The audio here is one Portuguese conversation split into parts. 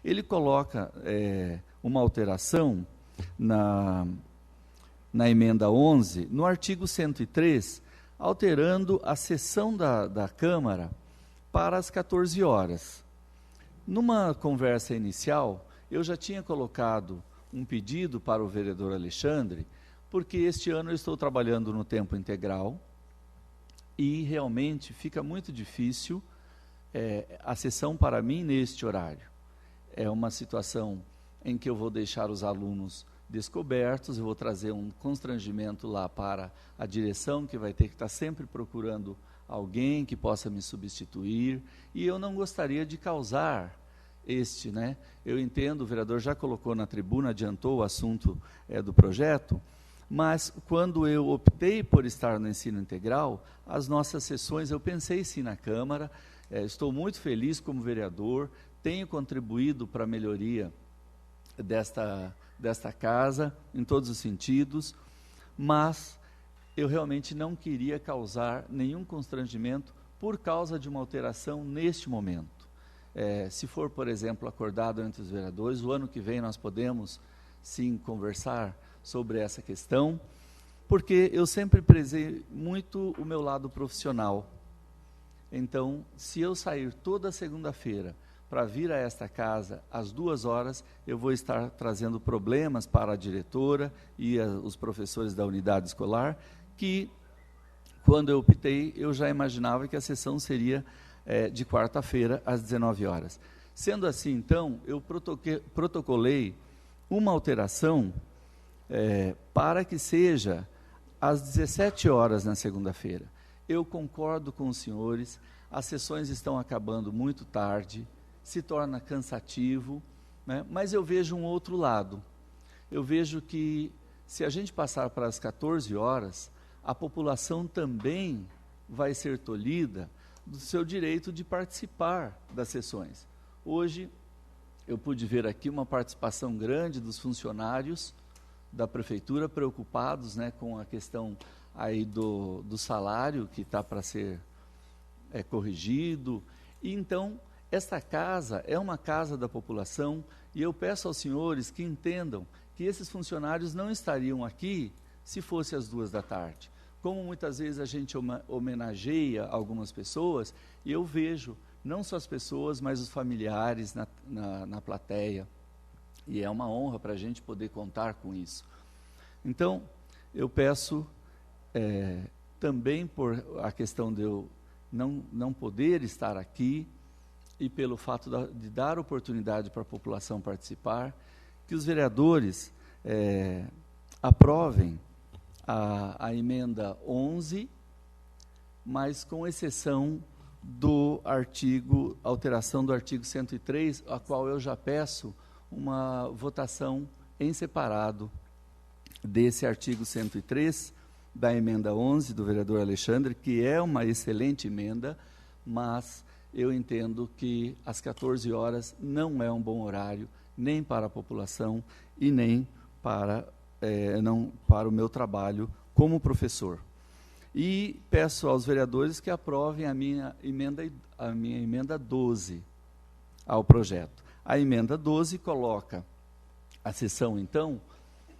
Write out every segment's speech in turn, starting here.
ele coloca uma alteração na emenda 11, no artigo 103, alterando a sessão da Câmara para as 14 horas. Numa conversa inicial, eu já tinha colocado um pedido para o vereador Alexandre, porque este ano eu estou trabalhando no tempo integral e realmente fica muito difícil a sessão para mim neste horário. É uma situação em que eu vou deixar os alunos descobertos, eu vou trazer um constrangimento lá para a direção, que vai ter que estar sempre procurando alguém que possa me substituir, e eu não gostaria de causar eu entendo, o vereador já colocou na tribuna, adiantou o assunto do projeto, mas quando eu optei por estar no ensino integral, as nossas sessões, eu pensei sim na Câmara, estou muito feliz como vereador, tenho contribuído para a melhoria desta casa, em todos os sentidos, mas eu realmente não queria causar nenhum constrangimento por causa de uma alteração neste momento. Se for, por exemplo, acordado entre os vereadores, o ano que vem nós podemos, sim, conversar sobre essa questão, porque eu sempre prezei muito o meu lado profissional. Então, se eu sair toda segunda-feira para vir a esta casa às 2 horas, eu vou estar trazendo problemas para a diretora e os professores da unidade escolar, que, quando eu optei, eu já imaginava que a sessão seria de quarta-feira, às 19 horas. Sendo assim, então, eu protocolei uma alteração para que seja às 17 horas na segunda-feira. Eu concordo com os senhores, as sessões estão acabando muito tarde, se torna cansativo, né? Mas eu vejo um outro lado. Eu vejo que, se a gente passar para as 14 horas, a população também vai ser tolhida do seu direito de participar das sessões. Hoje, eu pude ver aqui uma participação grande dos funcionários da prefeitura, preocupados, né, com a questão aí do salário que está para ser corrigido. E então, esta casa é uma casa da população, e eu peço aos senhores que entendam que esses funcionários não estariam aqui se fosse às 2 da tarde. Como muitas vezes a gente homenageia algumas pessoas, e eu vejo não só as pessoas, mas os familiares na plateia, e é uma honra para a gente poder contar com isso. Então, eu peço também por a questão de eu não poder estar aqui, e pelo fato de dar oportunidade para a população participar, que os vereadores aprovem a emenda 11, mas com exceção do artigo, alteração do artigo 103, a qual eu já peço uma votação em separado desse artigo 103, da emenda 11 do vereador Alexandre, que é uma excelente emenda, mas eu entendo que às 14 horas não é um bom horário, nem para a população e nem para o meu trabalho como professor. E peço aos vereadores que aprovem a minha emenda 12 ao projeto. A emenda 12 coloca a sessão, então,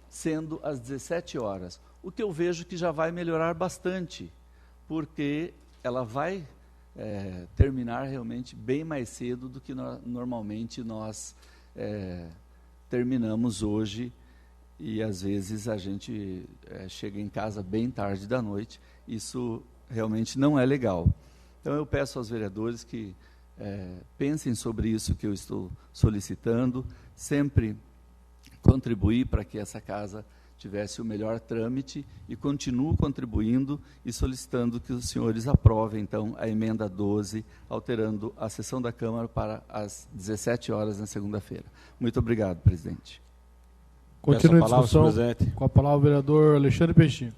sendo às 17 horas, o que eu vejo que já vai melhorar bastante, porque ela vai terminar realmente bem mais cedo do que normalmente nós terminamos hoje, e às vezes a gente chega em casa bem tarde da noite. Isso realmente não é legal. Então eu peço aos vereadores que pensem sobre isso que eu estou solicitando, sempre contribuir para que essa casa tivesse o melhor trâmite, e continuo contribuindo e solicitando que os senhores aprovem, então, a emenda 12, alterando a sessão da Câmara para as 17 horas na segunda-feira. Muito obrigado, presidente. Continue a discussão com a palavra o vereador Alexandre Peixinho.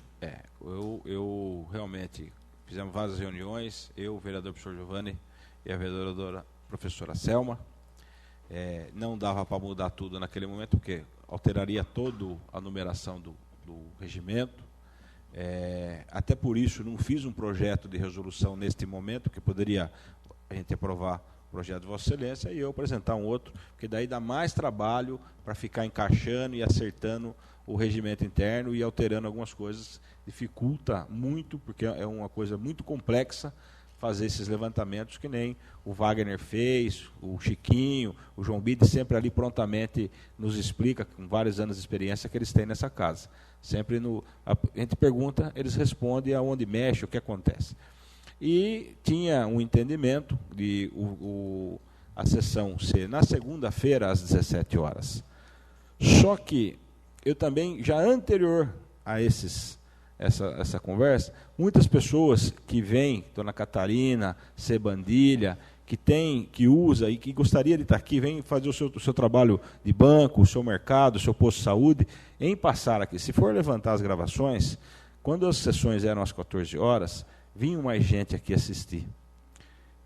Eu realmente fizemos várias reuniões, eu, o vereador professor Giovanni e a vereadora professora Selma. Não dava para mudar tudo naquele momento, porque alteraria toda a numeração do regimento. Até por isso não fiz um projeto de resolução neste momento, que poderia a gente aprovar projeto de Vossa Excelência e eu apresentar um outro, porque daí dá mais trabalho para ficar encaixando e acertando o regimento interno e alterando algumas coisas. Dificulta muito, porque é uma coisa muito complexa fazer esses levantamentos, que nem o Wagner fez, o Chiquinho, o João Bide sempre ali prontamente nos explica, com vários anos de experiência que eles têm nessa casa. Sempre a gente pergunta, eles respondem aonde mexe, o que acontece. E tinha um entendimento de a sessão ser na segunda-feira, às 17 horas. Só que eu também, já anterior a essa conversa, muitas pessoas que vêm, Dona Catarina, Sebandilha, que usa e que gostaria de estar aqui, vem fazer o seu trabalho de banco, o seu mercado, o seu posto de saúde, em passar aqui. Se for levantar as gravações, quando as sessões eram às 14 horas, vinha mais gente aqui assistir.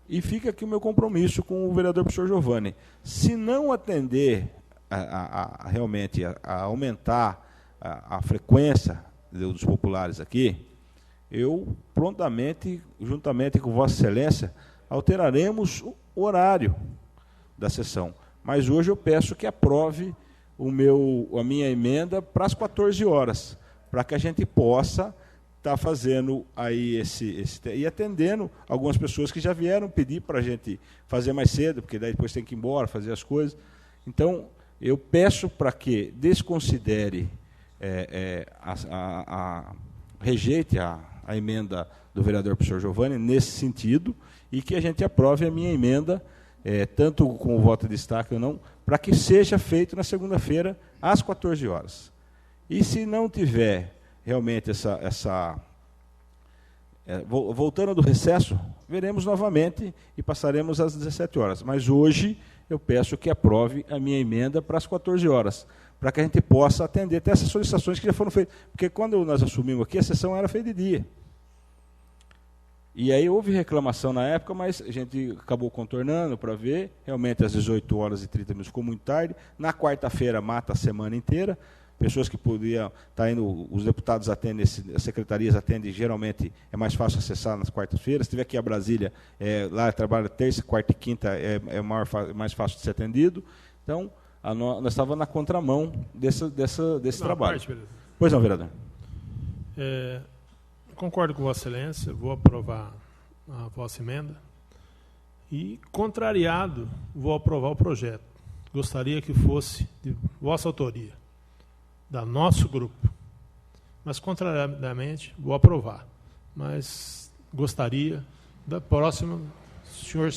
E fica aqui o meu compromisso com o vereador professor Giovanni. Se não atender realmente a aumentar a frequência dos populares aqui, eu prontamente, juntamente com Vossa Excelência, alteraremos o horário da sessão. Mas hoje eu peço que aprove a minha emenda para as 14 horas, para que a gente possa estar fazendo aí e atendendo algumas pessoas que já vieram pedir para a gente fazer mais cedo, porque daí depois tem que ir embora, fazer as coisas. Então, eu peço para que desconsidere, rejeite a emenda do vereador professor Giovanni nesse sentido, e que a gente aprove a minha emenda, tanto com o voto de destaque ou não, para que seja feito na segunda-feira, às 14 horas. E se não tiver realmente voltando do recesso, veremos novamente e passaremos às 17 horas. Mas hoje eu peço que aprove a minha emenda para as 14 horas, para que a gente possa atender até essas solicitações que já foram feitas. Porque quando nós assumimos aqui, a sessão era feita de dia. E aí houve reclamação na época, mas a gente acabou contornando para ver. Realmente às 18 horas e 30 minutos ficou muito tarde. Na quarta-feira mata a semana inteira. Pessoas que podiam estar indo, os deputados atendem, as secretarias atendem, geralmente é mais fácil acessar nas quartas-feiras. Se estiver aqui a Brasília, lá trabalha terça, quarta e quinta, é mais fácil de ser atendido. Então, nós estávamos na contramão desse trabalho. Pois não, vereador? Concordo com Vossa Excelência, vou aprovar a vossa emenda. E, contrariado, vou aprovar o projeto. Gostaria que fosse de vossa autoria, da nosso grupo. Mas, contrariamente, vou aprovar. Mas gostaria, da próxima, o senhor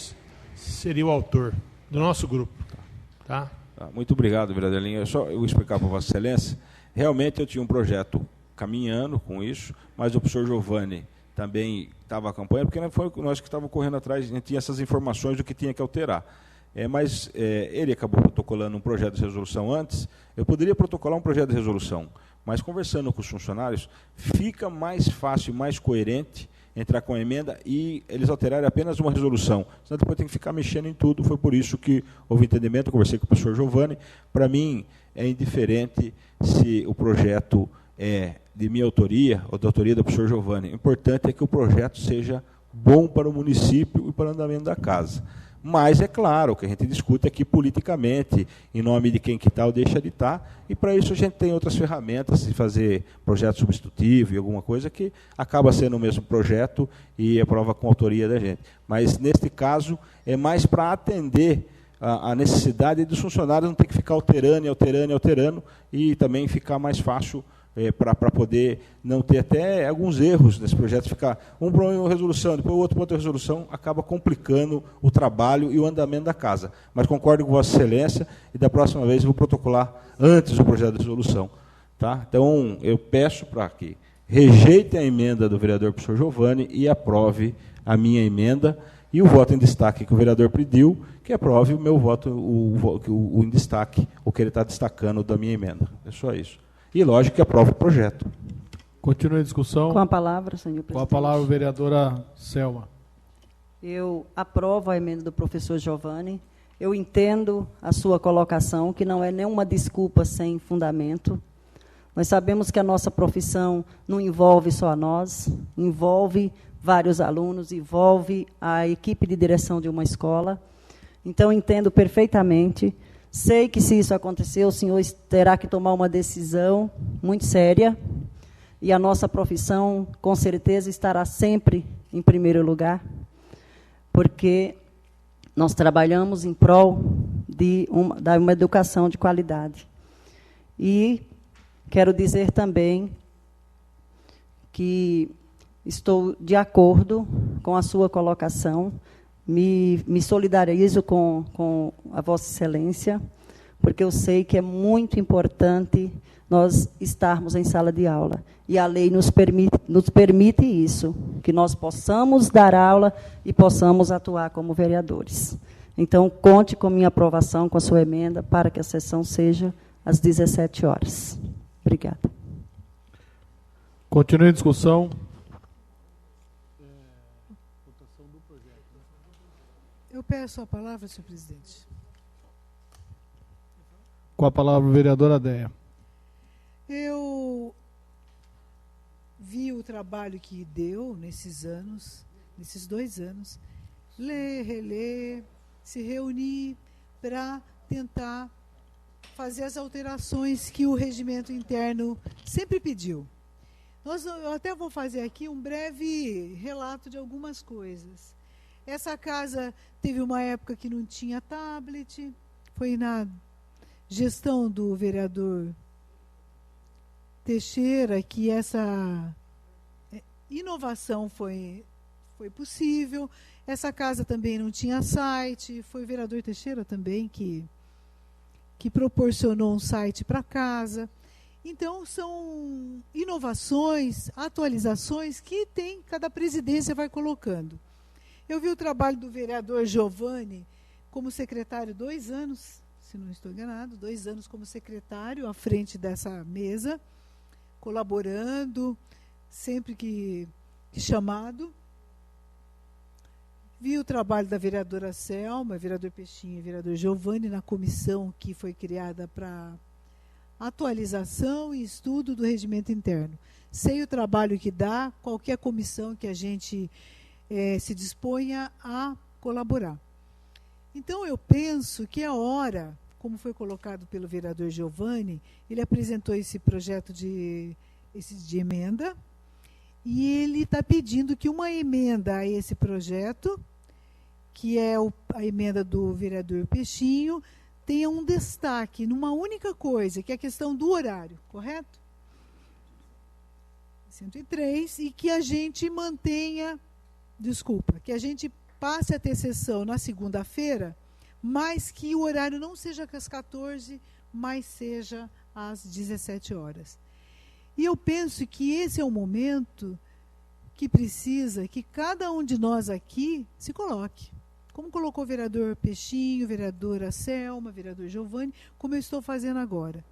seria o autor do nosso grupo. Tá? Muito obrigado, vereador Linha. Eu vou explicar para Vossa Excelência. Realmente eu tinha um projeto caminhando com isso, mas o professor Giovanni também estava acompanhando, porque não foi nós que estávamos correndo atrás, a gente tinha essas informações do que tinha que alterar. Mas ele acabou protocolando um projeto de resolução antes. Eu poderia protocolar um projeto de resolução, mas conversando com os funcionários, fica mais fácil, mais coerente entrar com a emenda e eles alterarem apenas uma resolução. Senão depois tem que ficar mexendo em tudo. Foi por isso que houve entendimento. Eu conversei com o professor Giovanni. Para mim, é indiferente se o projeto é de minha autoria ou da autoria do professor Giovanni. O importante é que o projeto seja bom para o município e para o andamento da casa. Mas é claro que a gente discute aqui politicamente, em nome de quem que está ou deixa de estar, e para isso a gente tem outras ferramentas de fazer projeto substitutivo e alguma coisa que acaba sendo o mesmo projeto e aprova com a autoria da gente. Mas, neste caso, é mais para atender a necessidade dos funcionários não ter que ficar alterando e também ficar mais fácil para poder não ter até alguns erros nesse projeto, ficar um para uma resolução, depois o outro para outra resolução, acaba complicando o trabalho e o andamento da casa. Mas concordo com Vossa Excelência e da próxima vez vou protocolar antes o projeto de resolução. Tá? Então, eu peço para que rejeite a emenda do vereador professor Giovanni e aprove a minha emenda e o voto em destaque que o vereador pediu, que aprove o meu voto, o em destaque, o que ele está destacando da minha emenda. É só isso. E, lógico, que aprova o projeto. Continua a discussão. Com a palavra, senhor presidente. Com a palavra, a vereadora Selma. Eu aprovo a emenda do professor Giovanni. Eu entendo a sua colocação, que não é nenhuma desculpa sem fundamento. Nós sabemos que a nossa profissão não envolve só a nós, envolve vários alunos, envolve a equipe de direção de uma escola. Então, entendo perfeitamente. Sei que, se isso acontecer, o senhor terá que tomar uma decisão muito séria, e a nossa profissão, com certeza, estará sempre em primeiro lugar, porque nós trabalhamos em prol de uma educação de qualidade. E quero dizer também que estou de acordo com a sua colocação, me solidarizo com a Vossa Excelência, porque eu sei que é muito importante nós estarmos em sala de aula. E a lei nos permite isso, que nós possamos dar aula e possamos atuar como vereadores. Então, conte com minha aprovação, com a sua emenda, para que a sessão seja às 17 horas. Obrigada. Continue a discussão. Eu peço a palavra, senhor presidente. Com a palavra, vereadora Déia. Eu vi o trabalho que deu nesses anos, nesses 2 anos, ler, reler, se reunir para tentar fazer as alterações que o regimento interno sempre pediu. Eu até vou fazer aqui um breve relato de algumas coisas. Essa casa teve uma época que não tinha tablet, foi na gestão do vereador Teixeira que essa inovação foi possível. Essa casa também não tinha site, foi o vereador Teixeira também que proporcionou um site para a casa. Então, são inovações, atualizações que cada presidência vai colocando. Eu vi o trabalho do vereador Giovani como secretário 2 anos, se não estou enganado, 2 anos como secretário à frente dessa mesa, colaborando, sempre que chamado. Vi o trabalho da vereadora Selma, vereador Peixinho e vereador Giovani na comissão que foi criada para atualização e estudo do regimento interno. Sei o trabalho que dá qualquer comissão que a gente se disponha a colaborar. Então, eu penso que é hora, como foi colocado pelo vereador Giovani, ele apresentou esse projeto de emenda, e ele está pedindo que uma emenda a esse projeto, que é a emenda do vereador Peixinho, tenha um destaque numa única coisa, que é a questão do horário, correto? 103, e que a gente mantenha, que a gente passe a ter sessão na segunda-feira, mas que o horário não seja às 14, mas seja às 17 horas. E eu penso que esse é o momento que precisa que cada um de nós aqui se coloque. Como colocou o vereador Peixinho, vereadora Selma, vereador Giovani, como eu estou fazendo agora.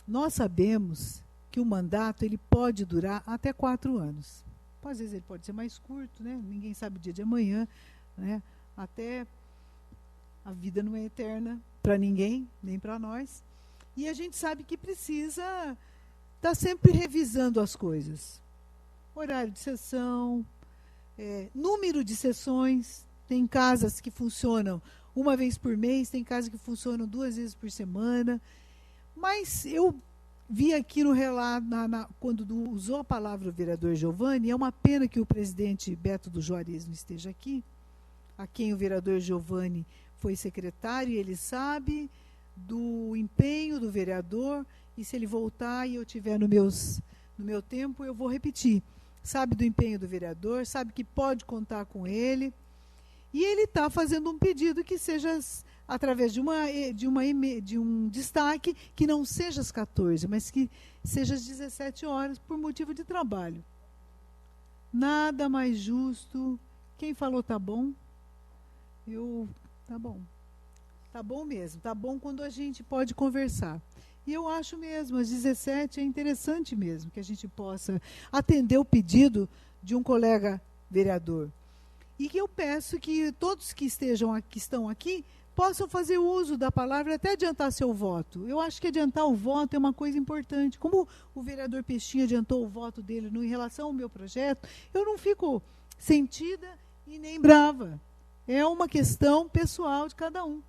Nós sabemos que o mandato ele pode durar até 4 anos. Às vezes ele pode ser mais curto, né? Ninguém sabe o dia de amanhã, né? Até a vida não é eterna para ninguém, nem para nós. E a gente sabe que precisa estar sempre revisando as coisas. Horário de sessão, número de sessões. Tem casas que funcionam uma vez por mês, tem casas que funcionam 2 vezes por semana. Mas eu vi aqui no relato, quando usou a palavra o vereador Giovani, é uma pena que o presidente Beto do Juarez não esteja aqui, a quem o vereador Giovani foi secretário, e ele sabe do empenho do vereador, e se ele voltar e eu tiver no meu tempo, eu vou repetir. Sabe do empenho do vereador, sabe que pode contar com ele, e ele está fazendo um pedido que seja através de um destaque que não seja às 14, mas que seja às 17 horas, por motivo de trabalho. Nada mais justo. Quem falou tá bom? Tá bom. Tá bom mesmo. Tá bom quando a gente pode conversar. E eu acho mesmo, às 17 é interessante mesmo que a gente possa atender o pedido de um colega vereador. E que eu peço que todos que estão aqui possam fazer uso da palavra, até adiantar seu voto. Eu acho que adiantar o voto é uma coisa importante. Como o vereador Peixinho adiantou o voto dele em relação ao meu projeto, eu não fico sentida e nem brava. É uma questão pessoal de cada um.